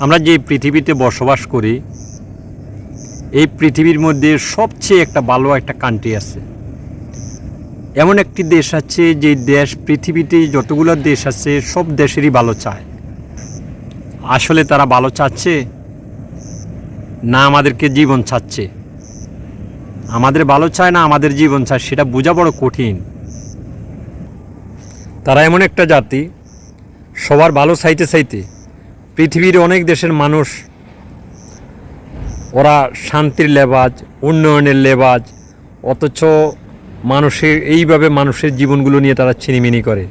আমরা যে পৃথিবীতে বসবাস করি, এই পৃথিবীর মধ্যে সবচেয়ে একটা ভালো একটা কান্ট্রি আছে। এমন একটি দেশ আছে যে দেশ পৃথিবীতে যতগুলো দেশ আছে সব দেশেরই ভালো চায়। আসলে তারা ভালো চাচ্ছে না আমাদেরকে জীবন চাচ্ছে? আমাদের ভালো চায় না আমাদের জীবন চায়, সেটা বোঝা বড় কঠিন। তারা এমন একটা জাতি, সবার ভালো চাইতে চাইতে পৃথিবীর অনেক দেশের মানুষ, ওরা শান্তির লেবাজ, উন্নয়নের লেবাজ, অথচ এইভাবে মানুষের জীবনগুলো নিয়ে তারা ছিনিমিনি করে।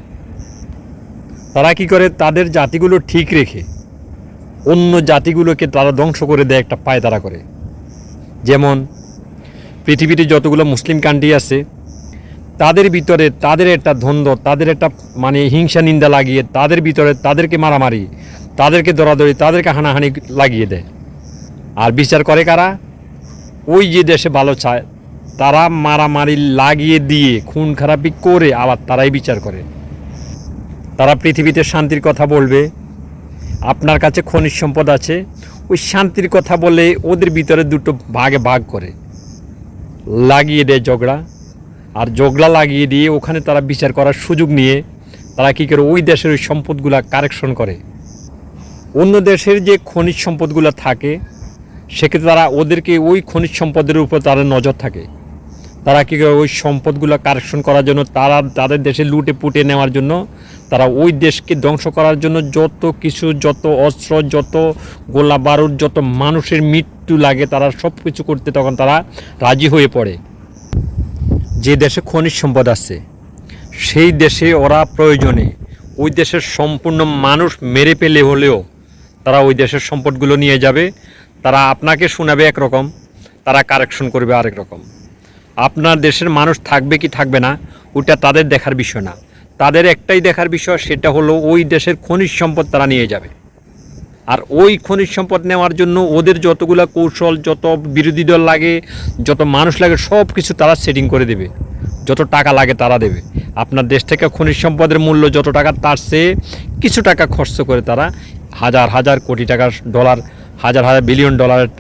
তারা কি করে? তাদের জাতিগুলো ঠিক রেখে অন্য জাতিগুলোকে তারা ধ্বংস করে দেয়, একটা পায়তারা করে। যেমন পৃথিবীতে যতগুলো মুসলিম কান্ট্রি আছে, তাদের ভিতরে তাদের একটা দ্বন্দ্ব, তাদের একটা হিংসা নিন্দা লাগিয়ে তাদের ভিতরে তাদেরকে মারামারি, তাদেরকে দরাদরি, তাদেরকে হানাহানি লাগিয়ে দেয়। আর বিচার করে কারা? ওই যে দেশে ভালো চায় তারা মারামারি লাগিয়ে দিয়ে খুন খারাপি করে আবার তারাই বিচার করে। তারা পৃথিবীতে শান্তির কথা বলবে, আপনার কাছে খনিজ সম্পদ আছে, ওই শান্তির কথা বলে ওদের ভিতরে দুটো ভাগে ভাগ করে লাগিয়ে দেয় ঝগড়া। আর ঝগড়া লাগিয়ে দিয়ে ওখানে তারা বিচার করার সুযোগ নিয়ে তারা কী করে? ওই দেশের ওই সম্পদগুলা কারেকশন করে। অন্য দেশের যে খনিজ সম্পদগুলো থাকে সেক্ষেত্রে তারা ওদেরকে ওই খনিজ সম্পদের উপর তাদের নজর থাকে। তারা কী করে? ওই সম্পদগুলো কারেকশন করার জন্য, তারা তাদের দেশে লুটে পুটে নেওয়ার জন্য, তারা ওই দেশকে ধ্বংস করার জন্য যত কিছু, যত অস্ত্র, যত গোলা বারুদ, যত মানুষের মৃত্যু লাগে, তারা সব কিছু করতে তখন তারা রাজি হয়ে পড়ে। যে দেশে খনিজ সম্পদ আছে সেই দেশে ওরা প্রয়োজনে ওই দেশের সম্পূর্ণ মানুষ মেরে পেলে হলেও তারা ওই দেশের সম্পদগুলো নিয়ে যাবে। তারা আপনাকে শোনাবে একরকম, তারা কারেকশন করবে আরেক রকম। আপনার দেশের মানুষ থাকবে কি থাকবে না ওটা তাদের দেখার বিষয় না, তাদের একটাই দেখার বিষয়, সেটা হলো ওই দেশের খনিজ সম্পদ তারা নিয়ে যাবে। আর ওই খনিজ সম্পদ নেওয়ার জন্য ওদের যতগুলো কৌশল, যত বিরোধী দল লাগে, যত মানুষ লাগে, সব কিছু তারা সেটিং করে দেবে। যত টাকা লাগে তারা দেবে। আপনার দেশ থেকে খনিজ সম্পদের মূল্য যত টাকা, তার চেয়ে কিছু টাকা খরচ করে তারা হাজার হাজার কোটি টাকার ডলার, হাজার হাজার বিলিয়ন ডলারের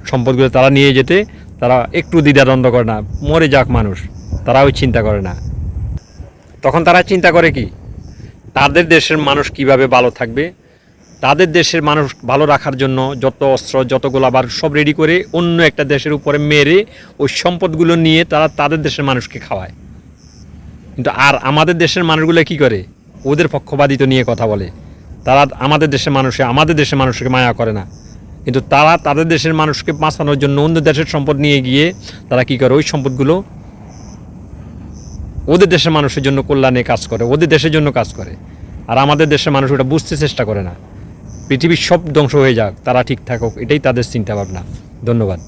সম্পদগুলো তারা নিয়ে যেতে তারা একটু দ্বিধাদ্বন্দ্ব করে না। মরে যাক মানুষ, তারা ওই চিন্তা করে না। তখন তারা চিন্তা করে কি? তাদের দেশের মানুষ কিভাবে ভালো থাকবে, তাদের দেশের মানুষ ভালো রাখার জন্য যত অস্ত্র, যত গোলাবারুদ সব রেডি করে অন্য একটা দেশের উপরে মেরে ওই সম্পদগুলো নিয়ে তারা তাদের দেশের মানুষকে খাওয়ায়। কিন্তু আর আমাদের দেশের মানুষগুলো কি করে? ওদের পক্ষপাতিত্ব নিয়ে কথা বলে। তারা আমাদের দেশের মানুষকে মায়া করে না, কিন্তু তারা তাদের দেশের মানুষকে বাঁচানোর জন্য অন্য দেশের সম্পদ নিয়ে গিয়ে তারা কি করে? ওই সম্পদগুলো ওদের দেশের মানুষের জন্য কল্যাণে কাজ করে, ওদের দেশের জন্য কাজ করে। আর আমাদের দেশের মানুষ ওটা বুঝতে চেষ্টা করে না। পৃথিবীর সব ধ্বংস হয়ে যাক, তারা ঠিক থাকুক, এটাই তাদের চিন্তা ভাবনা। ধন্যবাদ।